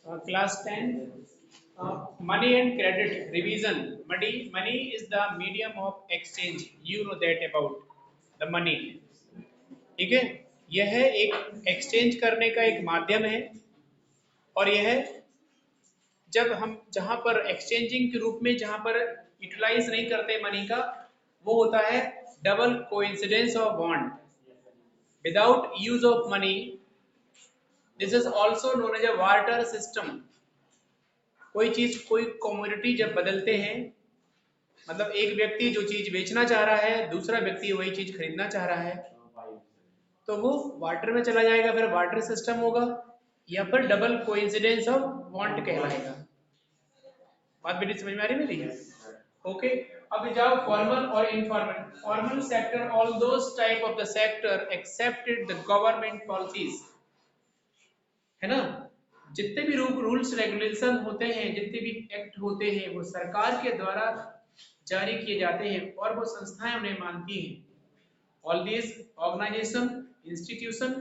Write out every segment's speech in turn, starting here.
Class 10, money and credit revision. Money is the medium of exchange. You know that about the money. ठीक है, यह एक exchange करने का एक माध्यम है और यह जब हम जहां पर एक्सचेंजिंग के रूप में जहां पर यूटिलाइज नहीं करते मनी का, वो होता है डबल कोइंसिडेंस ऑफ बॉन्ड without use of money. This is also known as a barter system. कोई चीज कोई कमोडिटी जब बदलते हैं, मतलब एक व्यक्ति जो चीज बेचना चाह रहा है, दूसरा व्यक्ति वही चीज खरीदना चाह रहा है, तो वो वाटर में चला जाएगा, फिर वाटर सिस्टम होगा या फिर डबल कोइंसिडेंस ऑफ बॉन्ड कहलाएगा. बात बेटी समझ में आ रही मेरी? ओके. अब जाओ फॉर्मल और informal. Formal sector all those type of the sector accepted the government policies. है ना, जितने भी रूल्स रेगुलेशन होते हैं, जितने भी एक्ट होते हैं, वो सरकार के द्वारा जारी किए जाते हैं और वो संस्थाएं उन्हें मानती हैं. All these organization institution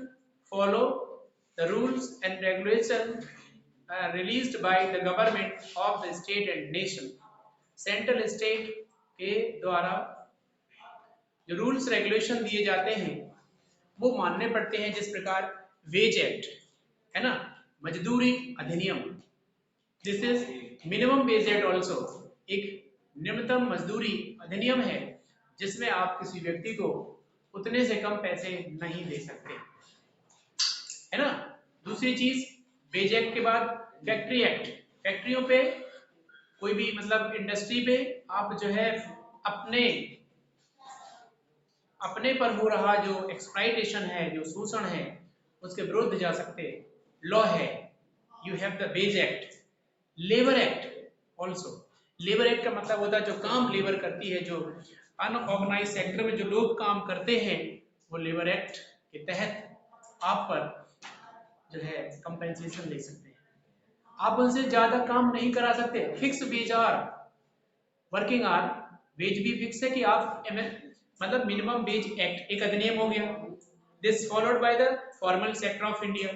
follow the rules and regulation released by the government of the state and nation. Central state के द्वारा जो रूल्स रेगुलेशन दिए जाते हैं वो मानने पड़ते हैं. जिस प्रकार वेज एक्ट है ना, मजदूरी अधिनियम. This is minimum wage act also. एक न्यूनतम मजदूरी अधिनियम है जिसमें आप किसी व्यक्ति को उतने से कम पैसे नहीं दे सकते, है ना. दूसरी चीज वेज एक्ट के बाद फैक्ट्री एक्ट. फैक्ट्रियों पे कोई भी मतलब इंडस्ट्री पे आप जो है अपने पर हो रहा जो एक्सप्लॉइटेशन है, जो शोषण है, उसके विरुद्ध जा सकते लॉ है. You have the wage act. Labour act also. Labour act का मतलब होता है जो काम लेबर करती है, जो अनऑर्गेनाइज सेक्टर में जो लोग काम करते हैं, वो लेबर एक्ट के तहत आप पर जो है कंपेंसेशन ले सकते हैं. आप उनसे ज्यादा काम नहीं करा सकते. Fix wage are working hour. Wage भी फिक्स है कि आप मतलब मिनिमम वेज एक्ट एक अधिनियम हो गया. This followed by the formal sector of India,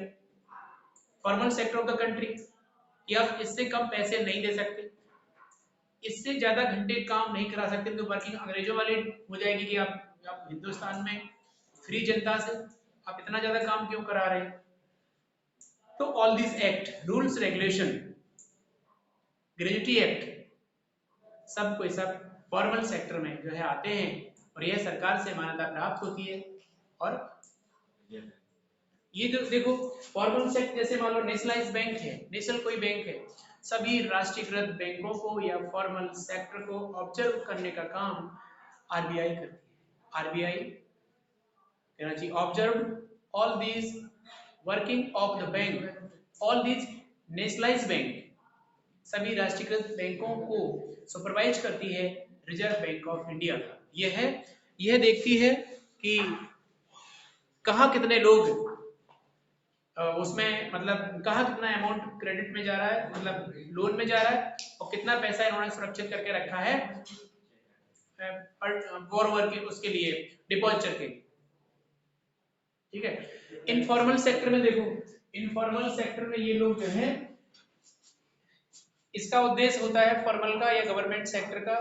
formal sector of the country, कि आप इससे कम पैसे नहीं दे सकते, इससे ज्यादा घंटे काम नहीं करा सकते. तो वर्किंग अंग्रेजों वाली हो जाएगी कि आप हिंदुस्तान में फ्री जनता से आप इतना ज्यादा काम क्यों करा रहे हैं. तो all this act rules regulation gratuity act सब कोई सब फॉर्मल सेक्टर में जो है आते हैं और यह सरकार से मान्यता प्राप्त होती है. और ये जो देखो फॉर्मल सेक्टर, जैसे मान लो नेशनलाइज बैंक है, नेशनल कोई बैंक है, सभी राष्ट्रीयकृत बैंकों को या फॉर्मल सेक्टर को ऑब्जर्व करने का काम आरबीआई करती है. आरबीआई कहना चाहिए observe all these working of the bank, all these nationalise bank, सभी राष्ट्रीयकृत बैंकों को सुपरवाइज करती है रिजर्व बैंक ऑफ इंडिया. यह देखती है कि कहाँ कितने लोग उसमें मतलब कहाँ कितना अमाउंट क्रेडिट में जा रहा है, मतलब लोन में जा रहा है, और कितना पैसा इन्होंने सुरक्षित करके रखा है बोरोवर के उसके लिए डिपॉजिटर के. ठीक है. इनफॉर्मल सेक्टर में देखो, इनफॉर्मल सेक्टर में ये लोग जो है, इसका उद्देश्य होता है फॉर्मल का या गवर्नमेंट सेक्टर का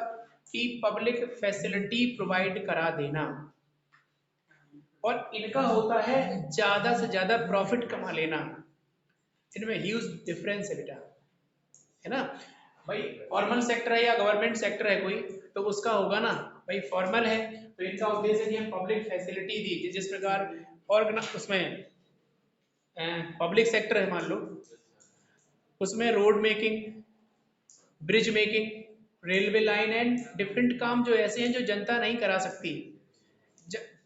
कि पब्लिक फैसिलिटी प्रोवाइड करा देना, और इनका होता है ज्यादा से ज्यादा प्रॉफिट कमा लेना. इनमें ह्यूज डिफरेंस है बेटा, है ना भाई. फॉर्मल सेक्टर है या गवर्नमेंट सेक्टर है कोई, तो उसका होगा ना भाई फॉर्मल है तो इनका उद्देश्य है कि हम पब्लिक फैसिलिटी दी. जिस प्रकार और उसमें पब्लिक सेक्टर है मान लो, उसमें road making, bridge making, railway line and different काम जो ऐसे हैं जो जनता नहीं करा सकती.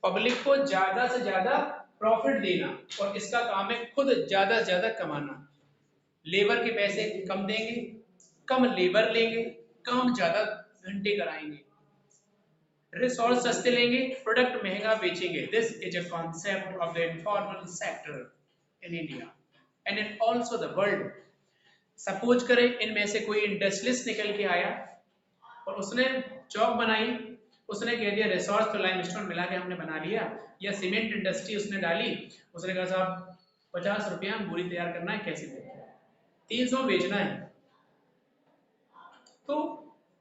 पब्लिक को ज्यादा से ज्यादा प्रॉफिट देना, और इसका काम है खुद ज्यादा से ज्यादा कमाना. लेबर के पैसे कम देंगे, कम लेबर लेंगे, काम ज्यादा घंटे कराएंगे, रिसोर्स सस्ते लेंगे, प्रोडक्ट महंगा बेचेंगे. This is a concept of the informal sector in India and in also the world. Suppose करें इनमें से कोई इंडस्ट्रियलिस्ट निकल के आया और उसने चौक बनाई, उसने कह दिया रिसोर्स तो लाइमस्टोन मिला के हमने बना लिया, या सीमेंट इंडस्ट्री उसने डाली, उसने कहा साहब 50 रुपया बोरी तैयार करना है, कैसे देंगे. 300 बेचना है। तो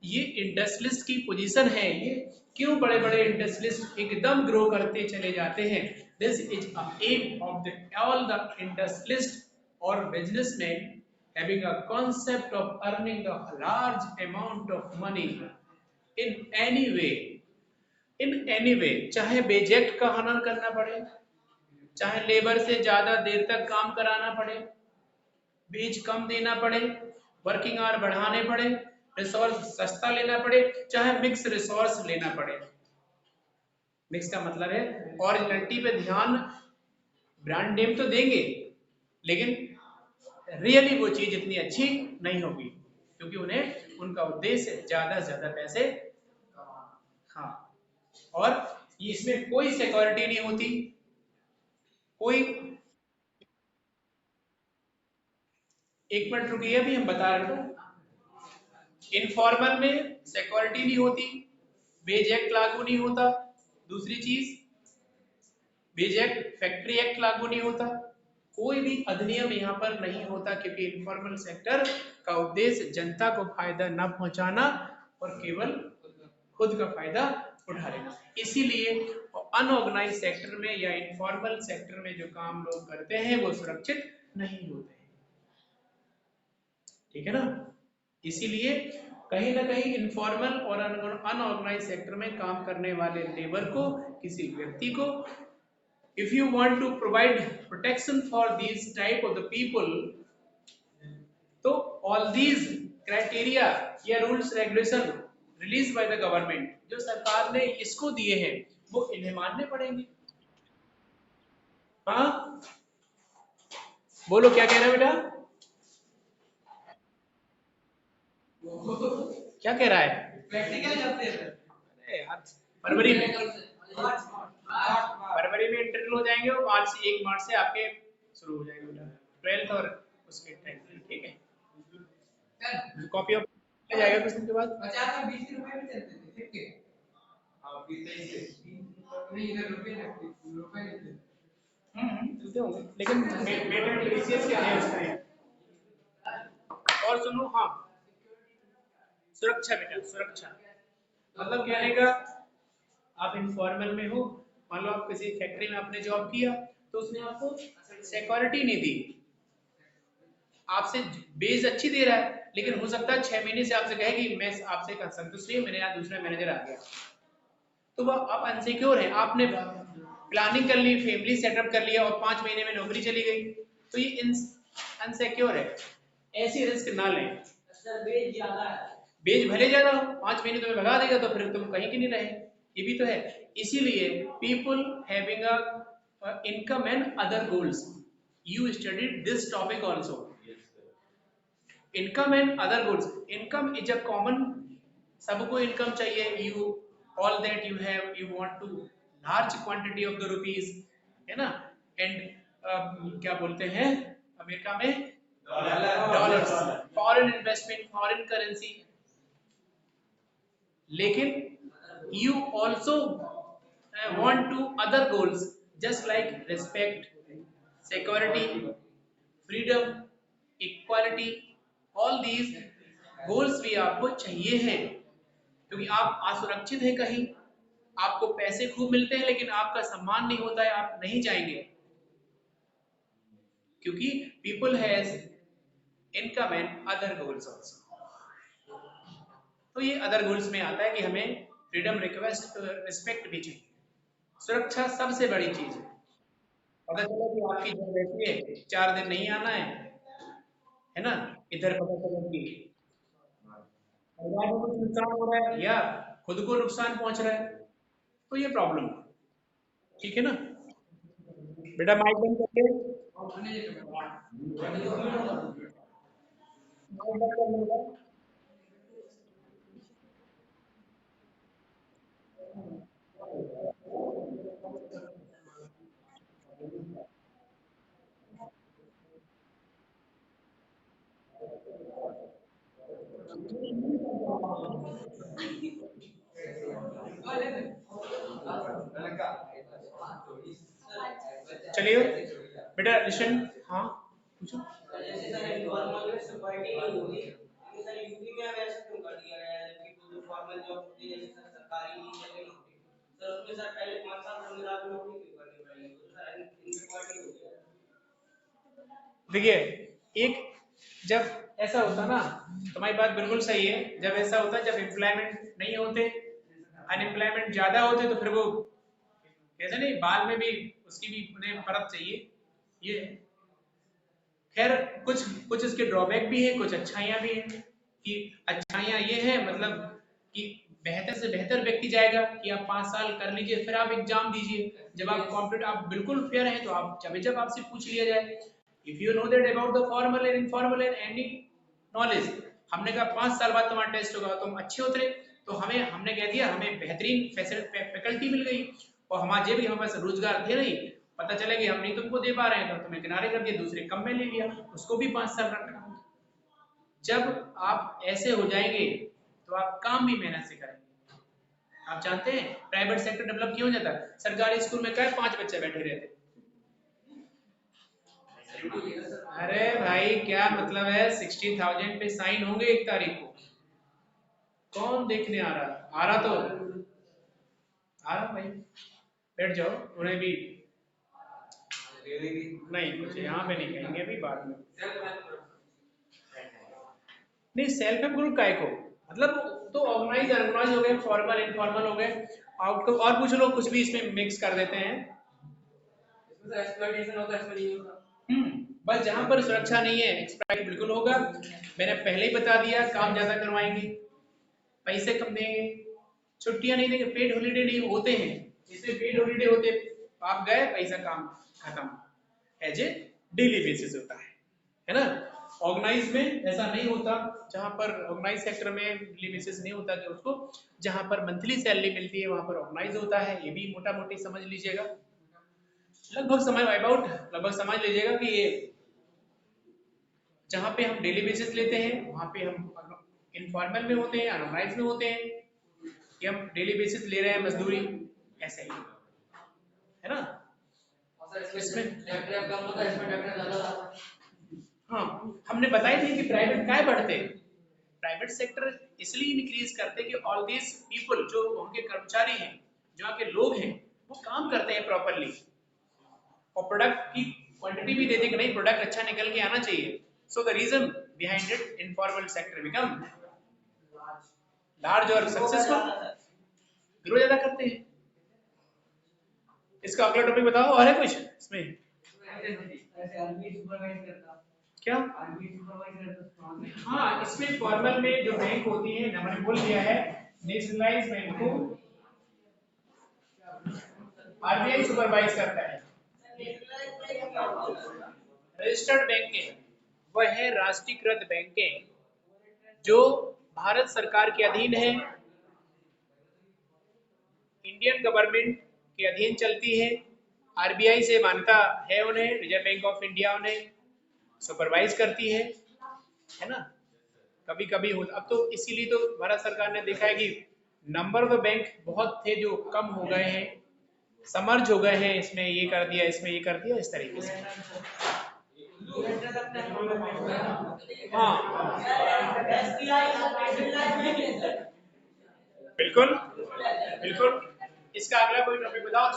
ये इंडस्ट्रियलिस्ट की पोजीशन है। ये क्यों बड़े बड़े इंडस्ट्रियलिस्ट एकदम ग्रो करते चले जाते हैं? This is a aim of the all the industrialist और businessman having a concept of earning a large amount of money in any way, चाहे बेजेक्ट का हनन करना पड़े, चाहे लेबर से ज्यादा देर तक काम कराना पड़े, बीज कम देना पड़े, वर्किंग आवर बढ़ाने पड़े, रिसोर्स सस्ता लेना पड़े, चाहे मिक्स रिसोर्स लेना पड़े। मिक्स का मतलब है ओरिजिनलिटी पे ध्यान, ब्रांड नेम तो देंगे लेकिन रियली वो चीज इतनी अच्छी नहीं होगी, क्योंकि उन्हें उनका उद्देश्य ज्यादा से ज्यादा पैसे। हाँ, और ये इसमें कोई सिक्योरिटी नहीं होती, कोई। एक मिनट रुकिए, अभी हम बता रहे हो। इनफॉर्मल में सिक्योरिटी नहीं होती, वेज एक्ट लागू नहीं होता। दूसरी चीज, वेज एक्ट, फैक्ट्री एक्ट लागू नहीं होता, कोई भी अधिनियम यहाँ पर नहीं होता, क्योंकि इनफॉर्मल सेक्टर का उद्देश्य जनता को फायदा न पहुंचाना और केवल खुद का फायदा उठा लेना। इसीलिए अनऑर्गेनाइज सेक्टर में या इनफॉर्मल सेक्टर में जो काम लोग करते हैं वो सुरक्षित नहीं होते हैं। ठीक है ना? इसीलिए कहीं ना कहीं इनफॉर्मल और अनऑर्गेनाइज सेक्टर में काम करने वाले लेबर को, किसी व्यक्ति को, if you want to provide protection for these type of the people, तो all these criteria या rules regulation released by the government, जो सरकार ने इसको दिए हैं, वो इन्हें मानने पड़ेंगे। हाँ, बोलो क्या कह रहे हो बेटा? क्या कह रहा है? प्रैक्टिकल जाते हैं। अरे यार, फरवरी में इंटरव्यू हो जाएंगे और 1 मार्च से आपके शुरू हो जाएंगे बेटा, 12th और उसके टाइम। ठीक है, कॉपी ऑफ आ जाएगा कुछ दिन के बाद। 50 और 20 रुपए में चलते थे। ठीक है, हां 20 से नहीं, इधर रुपए नहीं चलते होंगे, लेकिन मेजर डिलीशियस क्या है उसका है। और सुनो, हाँ, सुरक्षा बेटा, सुरक्षा मतलब कहने का, आप इनफॉर्मल में हो, मान लो आप किसी फैक्ट्री में आपने जॉब किया, तो उसने आपको सिक्योरिटी नहीं दी, आपसे बेस अच्छी दे रहा है, लेकिन हो सकता है 6 महीने से आपसे कहे कि मैं आपसे संतुष्ट नहीं, मेरे यहाँ दूसरा मैनेजर आ गया, तो वह आप अनसिक्योर है। आपने प्लानिंग कर ली, फैमिली सेटअप कर लिया और 5 महीने में नौकरी चली गई, तो ये अनसिक्योर है। ऐसी रिस्क ना लें। बेज भले ज्यादा हो, 5 महीने तुम्हें भगा देगा तो फिर तुम कहीं की नहीं रहे, ये भी तो है। इसीलिए people having a income and other goals, you studied this topic also, income and other goals. Income is a common, सबको इनकम चाहिए, you all that you have, you want to large quantity of the rupees, है ना, एंड क्या बोलते हैं America में, dollars, foreign investment, foreign currency. लेकिन you also want to other goals just like respect, security, freedom, equality, all these goals भी आपको चाहिए हैं, क्योंकि आप असुरक्षित हैं कहीं, आपको पैसे खूब मिलते हैं लेकिन आपका सम्मान नहीं होता है, आप नहीं जाएंगे, क्योंकि people has income and other goals also। तो ये अदर गोल्स में आता है कि हमें फ्रीडम, रिक्वेस्ट, रिस्पेक्ट भी चाहिए। सुरक्षा सबसे बड़ी चीज है। पता चला कि आपकी जब रहती है 4 दिन नहीं आना है ना, इधर पता चला कि परिवार को कुछ नुकसान हो रहा है या खुद को नुकसान पहुंच रहा है, तो ये प्रॉब्लम। ठीक है ना बेटा, माइक बंद करके, माइक बंद कर लो। चलिए बेटा लिसन, हाँ पूछो। इक्वालिटी नहीं होगी, लेकिन सर यूपी में अब ऐसा क्यों कर दिया गया है कि जो फॉर्मल जॉब होती है जैसे सरकारी नौकरी सर उसमें सर पहले 5 साल संविदा की नौकरी क्यों करनी पड़ेगी, तो सर इनइक्वालिटी हो गया। देखिए, एक जब ऐसा होता ना, तुम्हारी बात बिल्कुल सही है, जब ऐसा होता जब एम्प्लॉयमेंट नहीं होते, अनएम्प्लॉयमेंट ज्यादा होते, तो फिर वो कैसे नहीं, बाल में भी उसकी भी उन्हें परत चाहिए। ये खैर कुछ कुछ इसके ड्रॉबैक भी है, कुछ अच्छाइयाँ भी हैं। कि अच्छाइयाँ ये है मतलब कि बेहतर से बेहतर व्यक्ति जाएगा कि आप 5 साल कर लीजिए, फिर आप एग्जाम दीजिए, जब आप कॉम्पिटेंट, आप बिल्कुल फेयर हैं, तो आप जब आपसे पूछ लिया जाए, if you know that about the formal and informal and any knowledge, हमने कहा 5 साल बाद तुम्हारा टेस्ट होगा, तुम अच्छे उतरे, तो हमने कह दिया, हमें बेहतरीन फैकल्टी मिल गई, और हमारे जेब हमारे पास रोजगार थे नहीं, पता चला कि हम नहीं तुमको दे पा रहे हैं, तो तुम्हें किनारे कर दिया, दूसरे कम में ले लिया, उसको भी 5 साल रखा। जब आप ऐसे हो जाएंगे तो आप काम भी मेहनत से करेंगे। आप जानते हैं प्राइवेट सेक्टर डेवलप क्यों हो जाता है? सरकारी स्कूल में क्या 5 बच्चे बैठे रहते, अरे भाई क्या मतलब है, 60,000 पे साइन होंगे 1 तारीख को, कौन देखने आ रहा? आ रहा तो आ रहा भाई, बैठ जाओ, उन्हें भी नहीं, कुछ यहाँ पे नहीं कहेंगे, अभी बाद में। नहीं, सेल्फ हेल्प ग्रुप काय को, मतलब तो ऑर्गेनाइज अनऑर्गेनाइज हो गए, फॉर्मल इनफॉर्मल हो गए, आउट और कुछ लोग कुछ भी इसमें मिक्स कर देते हैं। इसमें एक्सप्लॉइटेशन होता है, इसमें नहीं होता। बस जहां पर सुरक्षा नहीं है, एक्सप्लॉइट बिल्कुल होगा। मैंने पहले ही बता दिया, काम ज्यादा करवाएंगे, पैसे कम देंगे, छुट्टियां नहीं देंगे, पेड हॉलीडे नहीं होते हैं, इसमें पेड हॉलीडे होते, आप गए पैसा काम खत्म, एज ए डेली बेसिस होता है ना। ऑर्गेनाइज में ऐसा नहीं होता, जहां पर ऑर्गेनाइज सेक्टर में डेली बेसिस नहीं होता, कि उसको जहां पर मंथली सैलरी मिलती है वहां पर ऑर्गेनाइज होता है, ये भी मोटा मोटी समझ लीजिएगा, लगभग समझ लीजिएगा कि ये जहां पे हम डेली बेसिस लेते हैं वहां पे हम इनफॉर्मल में होते हैं, अनऑर्गेनाइज में होते हैं, कि हम डेली बेसिस ले रहे हैं मजदूरी, ऐसे ही है ना। इसमें हाँ, हमने बताई थी कि प्राइवेट काय बढ़ते, प्राइवेट सेक्टर इसलिए इंक्रीज करते कि ऑल दीज पीपल, जो उनके कर्मचारी हैं, जो के लोग हैं, वो काम करते हैं प्रॉपरली, और प्रोडक्ट की क्वांटिटी भी देते कि नहीं, प्रोडक्ट अच्छा निकल के आना चाहिए। So the reason behind it, informal sector become large और सक्सेसफुल, ग्रो ज्यादा करते हैं। इसका अगला टॉपिक बताओ, और है कुछ इसमें? क्या? हाँ, इसमें फॉर्मल में जो बैंक होती है, मैंने बोल दिया है, नेशनलाइज बैंक को आरबीआई सुपरवाइज करता है। रजिस्टर्ड बैंकें वह है राष्ट्रीयकृत बैंकें जो भारत सरकार के अधीन है, इंडियन गवर्नमेंट के अधीन चलती है, आरबीआई से मान्यता है उन्हें, रिजर्व बैंक ऑफ इंडिया उन्हें सुपरवाइज करती है ना। कभी कभी होता, अब तो इसीलिए तो भारत सरकार ने देखा है कि नंबर ऑफ बैंक बहुत थे जो कम हो गए हैं, समर्ज हो गए हैं, इसमें ये कर दिया, इसमें ये कर दिया, इस तरीके से। हाँ बिल्कुल बिल्कुल, इसका अगला कोई टॉपिक बताओ।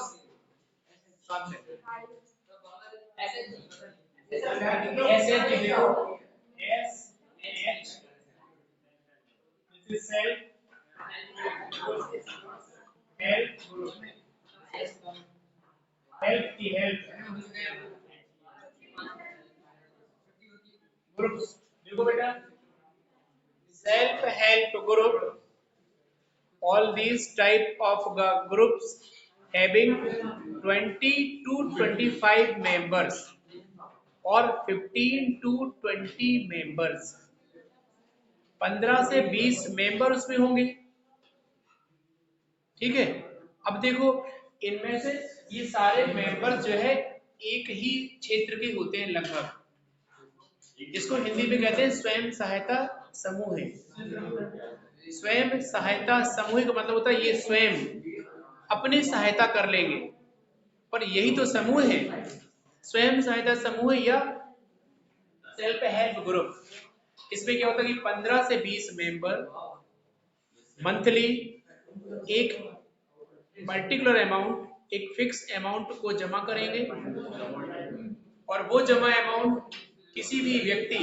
ग्रुप्स देखो बेटा, self help group, all these type of groups having 20 to 25 members or 15 to 20 members, 15 से 20 मेंबर उसमें होंगे, ठीक है। अब देखो, इनमें से ये सारे मेंबर जो है एक ही क्षेत्र के होते हैं लगभग, इसको हिंदी में कहते हैं स्वयं सहायता समूह है। स्वयं सहायता समूह का मतलब होता है ये स्वयं अपनी सहायता कर लेंगे, पर यही तो समूह है, स्वयं सहायता समूह या सेल्फ हेल्प ग्रुप। इसमें क्या होता है कि 15 से 20 मेंबर मंथली एक पर्टिकुलर अमाउंट, एक फिक्स अमाउंट को जमा करेंगे और वो जमा अमाउंट किसी भी व्यक्ति,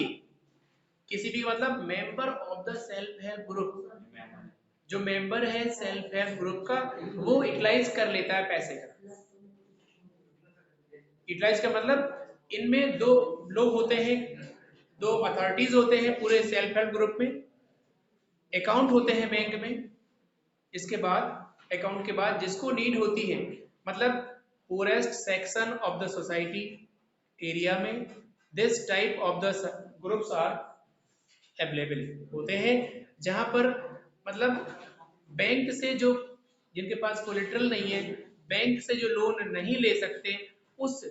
किसी भी मतलब member of the self help group, जो मेंबर है सेल्फ हेल्प ग्रुप का, वो यूटिलाइज कर लेता है पैसे का। यूटिलाइज का मतलब इनमें दो लोग होते हैं, दो अथॉरिटीज होते हैं पूरे सेल्फ हेल्प ग्रुप में, अकाउंट होते हैं बैंक में। इसके बाद अकाउंट के बाद जिसको नीड होती है, मतलब poorest section of the society area में this type of the groups are available होते हैं, जहां पर मतलब बैंक से जो, जिनके पास कोलेटरल नहीं है, बैंक से जो लोन नहीं ले सकते, उस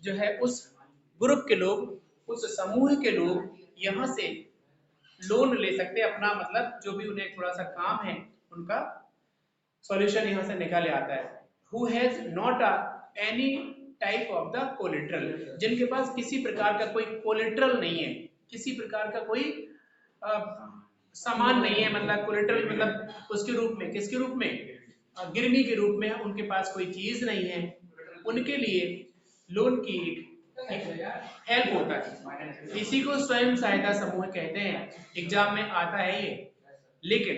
जो है उस ग्रुप के लोग, उस समूह के लोग यहाँ से लोन ले सकते हैं, अपना मतलब जो भी उन्हें थोड़ा सा काम है उनका सॉल्यूशन यहाँ से निकाले आता है। Who has not any type of the collateral, जिनके पास किसी प्रकार का कोई कोलेटरल नहीं है, किसी प्रकार का कोई सामान नहीं है, मतलब कोलेटरल मतलब उसके रूप में, किसके रूप में, गिरवी के रूप में उनके पास कोई चीज नहीं है, उनके लिए लोन की हेल्प होता है। इसी को स्वयं सहायता समूह कहते हैं। एग्जाम में आता है ये, लेकिन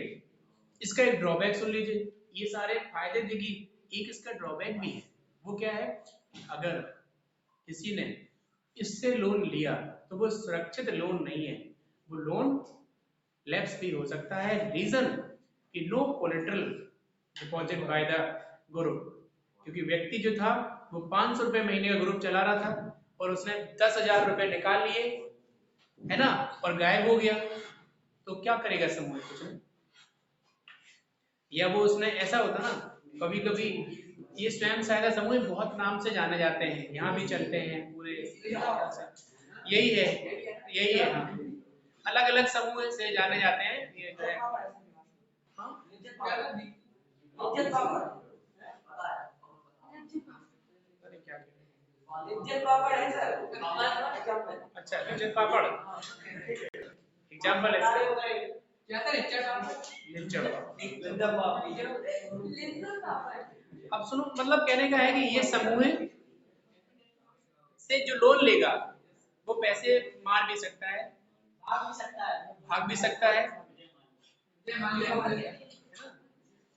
इसका एक ड्रॉबैक सुन लीजिए। ये सारे फायदे देगी, एक इसका ड्रॉबैक भी है। वो क्या है, अगर किसी ने इससे लोन लिया तो वो सुरक्षित लोन नहीं है, वो लोन लैप्स भी हो सकता है। रीजन कि no collateral deposit by the group, क्योंकि व्यक्ति जो था वो 500 रुपए महीने का ग्रुप चला रहा था और उसने 10,000 रुपए निकाल लिए, है ना, और गायब हो गया, तो क्या करेगा समूह, कुछ नहीं। या वो उसने ऐसा होता ना, कभी कभी ये स्वयं सहायता समूह बहुत नाम से जाने जाते हैं, यहाँ भी चलते हैं पूरे, यही है, यही है, हाँ, अलग अलग समूह से जाने जाते हैं ये जो है। हाँ? अरे क्या अच्छा, लिज्जत पापड़ एग्जाम्पल है अब सुनो, मतलब कहने का है कि ये समूह से जो लोन लेगा वो पैसे मार भी सकता है, भाग भी सकता है।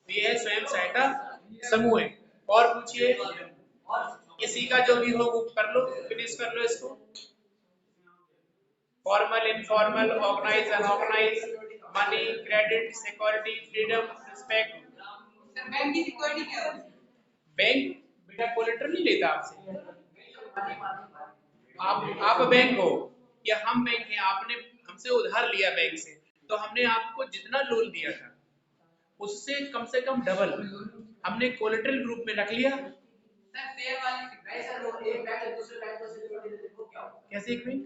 ये है स्वयं सहायता समूह है। और पूछिए, किसी का जो भी हो वो कर लो, फिनिश कर लो इसको। Formal, informal, organise, unorganise, money, credit, security, freedom, respect. Bank की सिक्योरिटी क्या होती है? बैंक बेटा कोलेटरल नहीं लेता आपसे। आप बैंक हो या हम बैंक हैं, आपने हमसे उधार लिया बैंक से, तो हमने आपको जितना लोन दिया था उससे कम से कम डबल हमने कोलेटरल ग्रुप में रख लिया। कैसे एक मिनट,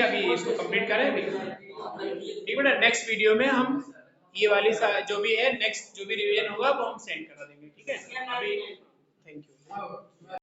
अभी इसको कंप्लीट करें अभी, ठीक बेटा। नेक्स्ट वीडियो में हम ये वाली जो भी है, नेक्स्ट जो भी रिवीजन होगा वो हम सेंड करा देंगे, ठीक है। अभी थैंक यू।